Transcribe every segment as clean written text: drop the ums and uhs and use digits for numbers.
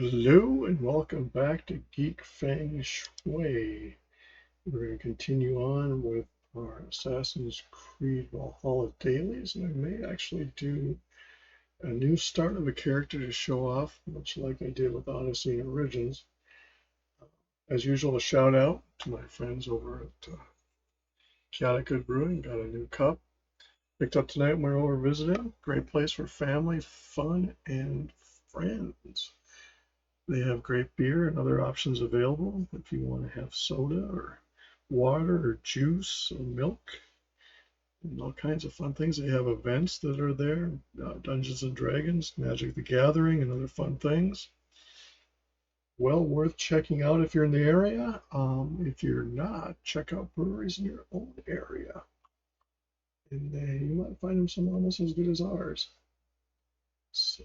Hello and welcome back to Geek, Feng, Shui. We're going to continue on with our Assassin's Creed Valhalla dailies, and I may actually do a new start of a character to show off, much like I did with Odyssey and Origins. As usual, a shout out to my friends over at Chaotic Good Brewing. Got a new cup picked up tonight when we were over visiting. Great place for family, fun, and friends. They have great beer and other options available if you want to have soda or water or juice or milk and all kinds of fun things. They have events that are there, Dungeons and Dragons, Magic the Gathering, and other fun things. Well worth checking out if you're in the area. If you're not, check out breweries in your own area. And you might find them some almost as good as ours. So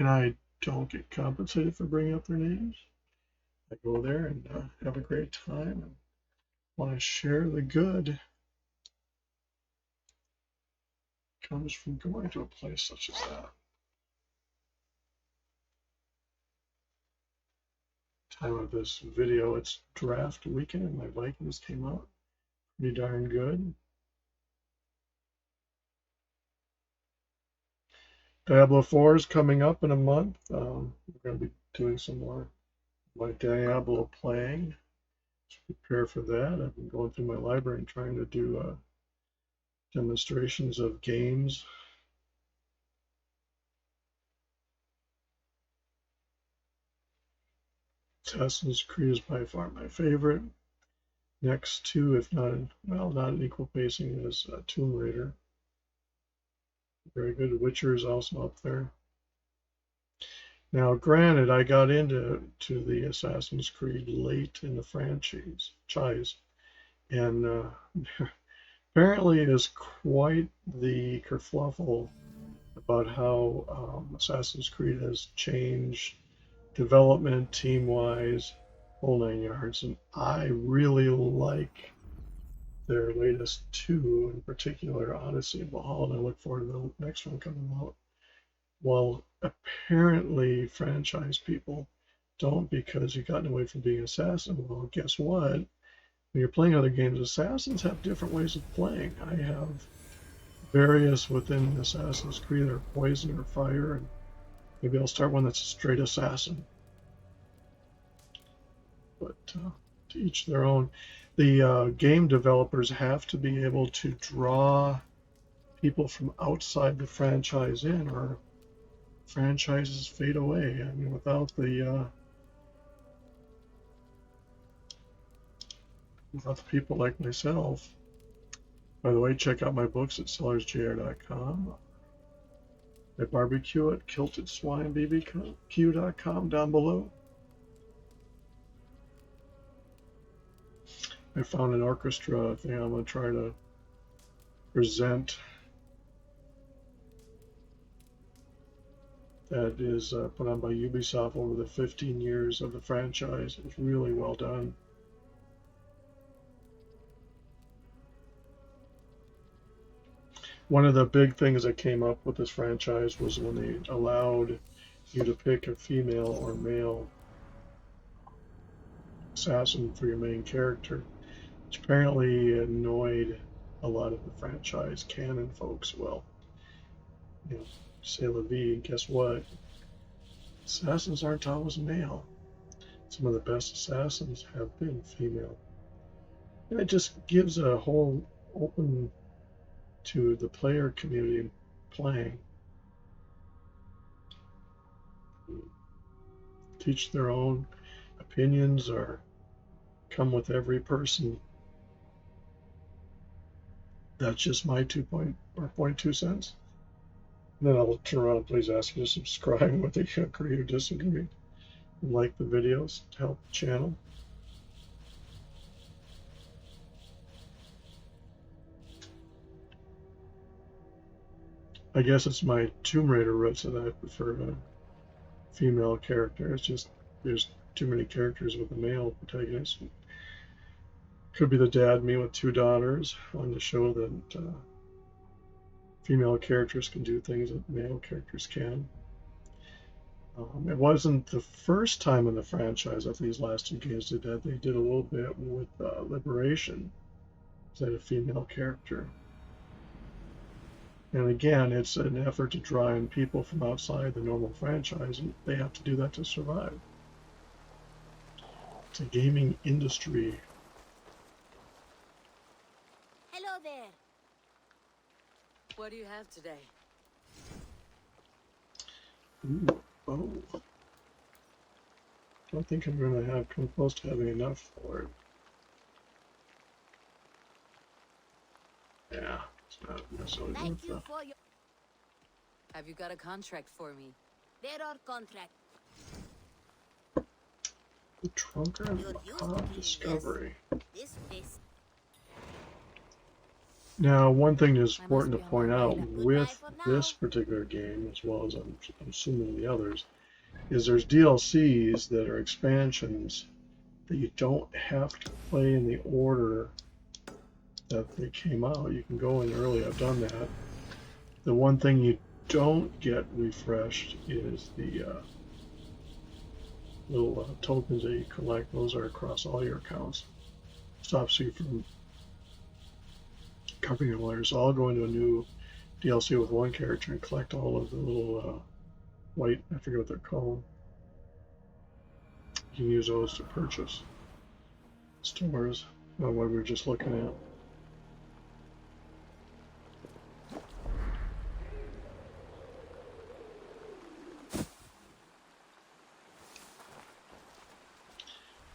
and I don't get compensated for bringing up their names. I go there and have a great time and want to share the good comes from going to a place such as that. Time of this video, it's draft weekend and my Vikings came out pretty darn good. Diablo 4 is coming up in a month. We're going to be doing some more my Diablo playing. To prepare for that, I've been going through my library and trying to do demonstrations of games. Assassin's Creed is by far my favorite. Next to, if not, well, not an equal pacing, is Tomb Raider. Very good. Witcher is also up there. Now, granted, I got into the Assassin's Creed late in the franchise, and apparently is quite the kerfluffle about how Assassin's Creed has changed development, team-wise, whole 9 yards. And I really like their latest two, in particular, Odyssey and Valhalla, and I look forward to the next one coming out. Well, apparently franchise people don't, because you've gotten away from being assassin. Well, guess what? When you're playing other games, assassins have different ways of playing. I have various within Assassin's Creed, or poison or fire, and maybe I'll start one that's a straight assassin. But to each their own. The game developers have to be able to draw people from outside the franchise in, or franchises fade away. I mean, without the people like myself. By the way, check out my books at sellersjr.com. My barbecue at kiltedswinebbq.com down below. I found an orchestra thing I'm going to try to present that is put on by Ubisoft over the 15 years of the franchise. It's really well done. One of the big things that came up with this franchise was when they allowed you to pick a female or male assassin for your main character, which apparently annoyed a lot of the franchise canon folks. Well, you know, c'est la vie. Guess what? Assassins aren't always male. Some of the best assassins have been female. And it just gives a whole open to the player community playing. Teach their own opinions or come with every person. That's just my 0.2 cents. And then I'll turn around and please ask you to subscribe whether you agree or disagree. And like the videos to help the channel. I guess it's my Tomb Raider roots that I prefer a female character. It's just there's too many characters with a male protagonist. Could be the dad, me with two daughters, on the show that female characters can do things that male characters can. It wasn't the first time in the franchise that these last two games did that. They did a little bit with Liberation. They had a female character. And again, it's an effort to draw in people from outside the normal franchise, and they have to do that to survive. It's a gaming industry. Hello there. What do you have today? Ooh, oh. I don't think I'm going to come close to having enough for it. Yeah, it's not necessarily Thank worth you that. for your... Have you got a contract for me? There are contracts. The Trunker and You're used to Baja killing, Discovery. This place. Now, one thing that's I important to must be on point my way out now. with Goodbye for now. this particular game, as well as I'm assuming the others, is there's DLCs that are expansions that you don't have to play in the order that they came out. You can go in early. I've done that. The one thing you don't get refreshed is the little tokens that you collect. Those are across all your accounts. Stops you from covering your lawyers. So I'll go into a new DLC with one character and collect all of the little white, I forget what they're called. You can use those to purchase stores, what we were just looking at.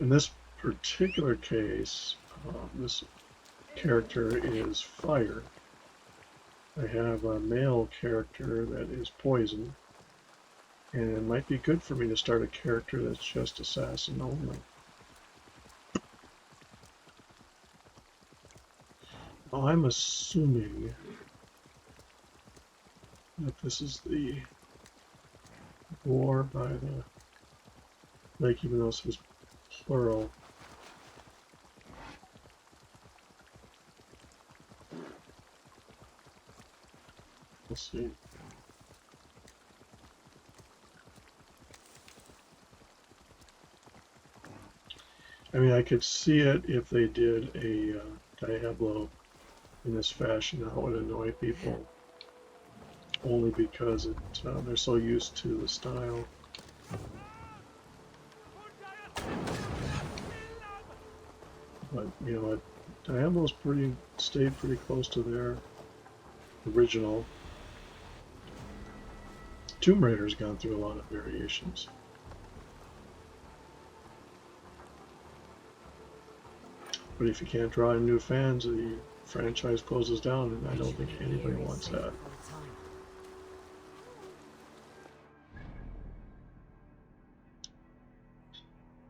In this particular case, this character is fire. I have a male character that is poison, and it might be good for me to start a character that's just assassin only. Now, I'm assuming that this is the war by the lake, even though it says plural. Let's see. I mean, I could see it if they did a Diablo in this fashion. That would annoy people, only because they're so used to the style. But you know, Diablo's stayed pretty close to their original. Tomb Raider's gone through a lot of variations. But if you can't draw in new fans, the franchise closes down, and I don't think anybody wants that.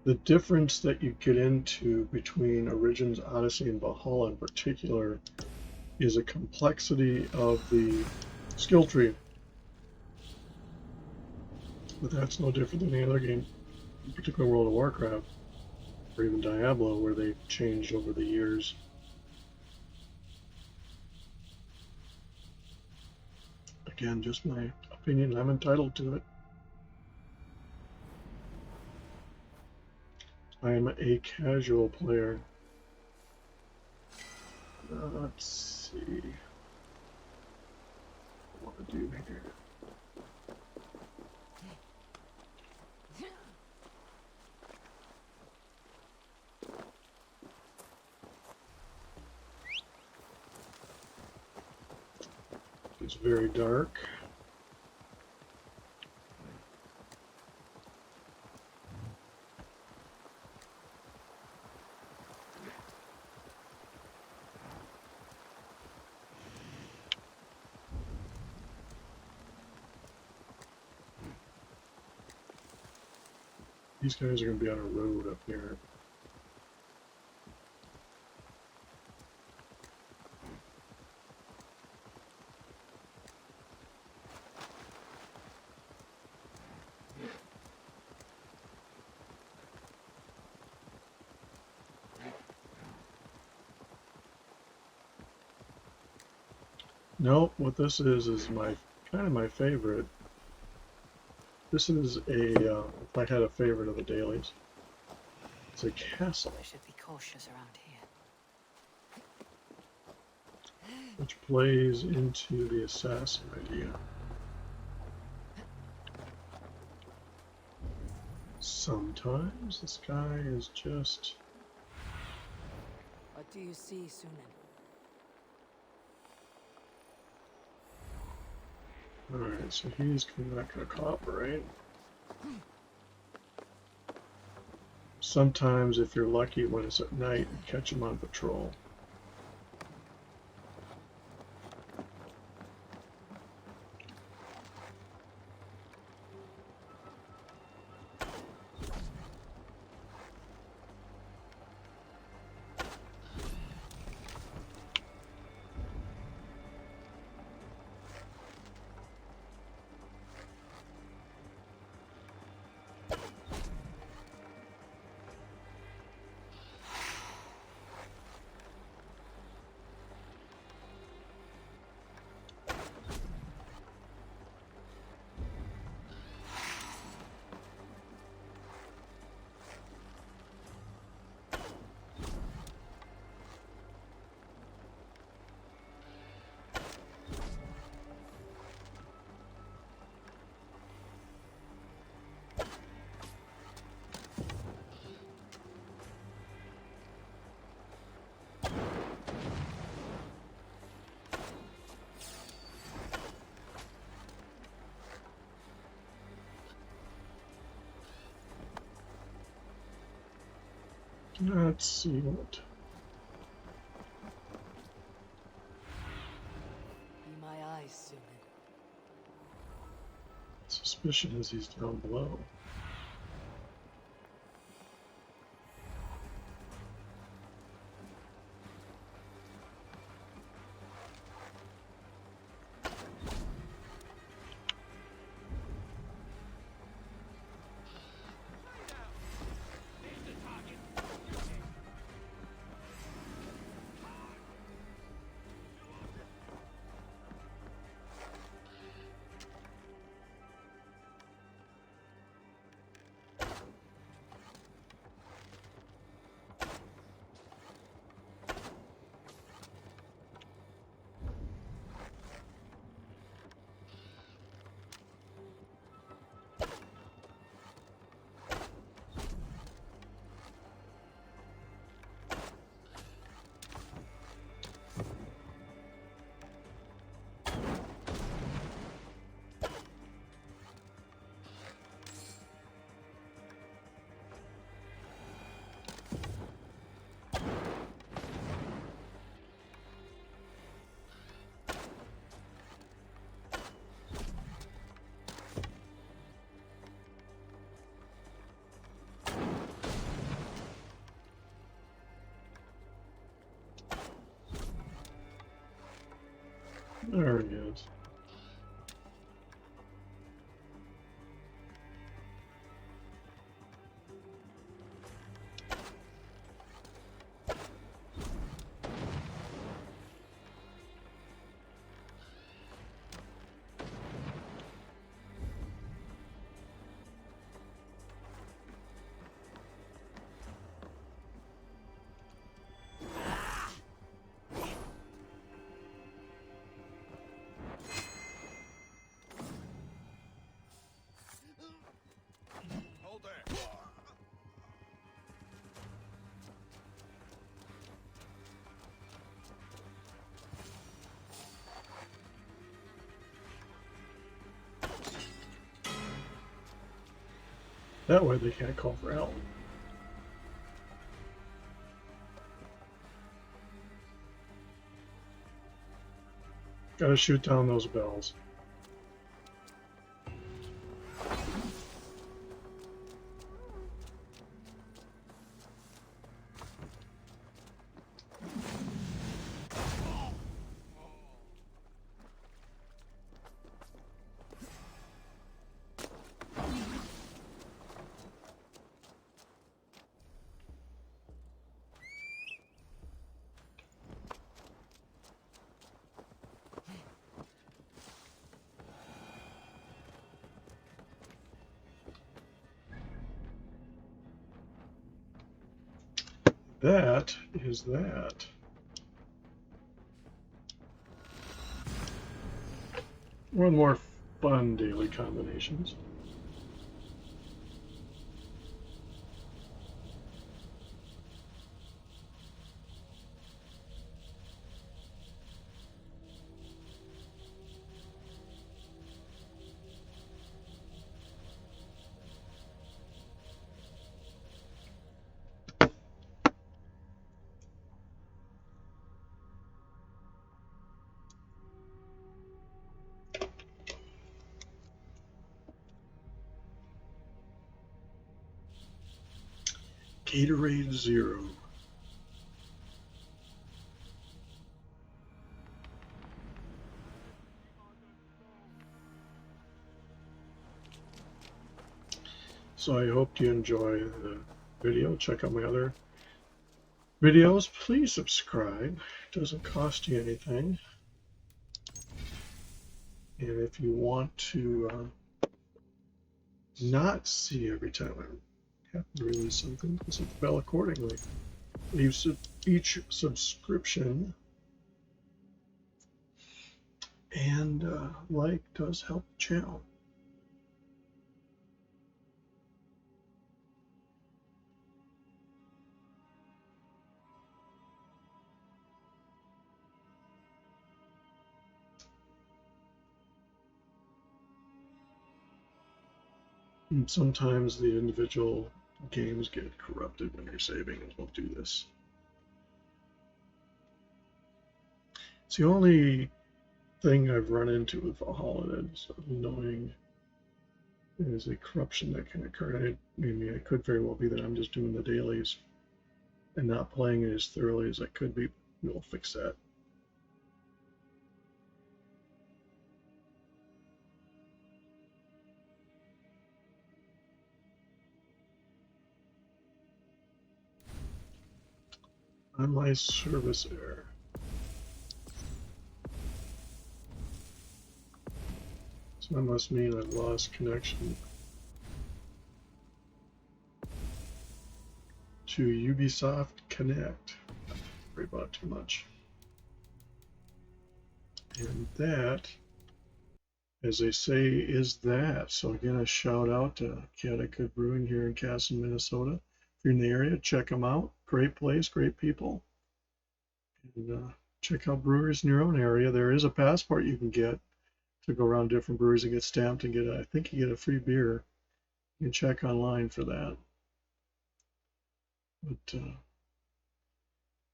The difference that you get into between Origins, Odyssey, and Valhalla in particular is a complexity of the skill tree. But that's no different than any other game, in particular World of Warcraft, or even Diablo, where they've changed over the years. Again, just my opinion, I'm entitled to it. I am a casual player. Let's see what I want to do here. It's very dark. These guys are going to be on a road up here. Nope, what this is my kind of my favorite. This is a, if I had a favorite of the dailies, it's a castle, I should be cautious around here. which plays into the assassin idea. Sometimes the sky is just... What do you see, Sunan? Alright, so he's not going to cooperate. Sometimes, if you're lucky, when it's at night, you catch him on patrol. Let's see what... Be my eyes, Sunan. Suspicion is he's down below. There he is. Hold there. That way they can't call for help. Gotta shoot down those bells. that is that. One more fun daily combinations. Gatorade Zero. So I hope you enjoy the video. Check out my other videos. Please subscribe. It doesn't cost you anything. And if you want to not see every time I have to release something, hit the bell accordingly. Each subscription and like does help the channel. And sometimes the individual games get corrupted when you're saving, and won't do this. It's the only thing I've run into with Valhalla that's annoying is a corruption that can occur. I mean, it could very well be that I'm just doing the dailies and not playing it as thoroughly as I could be. We'll fix that. On my service error. So that must mean I've lost connection to Ubisoft Connect. Don't worry about it too much. And that, as they say, is that. So again, a shout out to Good Brewing here in Castle, Minnesota. If you're in the area, check them out. Great place, great people. And check out breweries in your own area. There is a passport you can get to go around different breweries and get stamped and I think you get a free beer. You can check online for that. But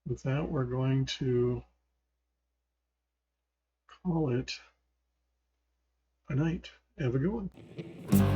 with that, we're going to call it a night. Have a good one.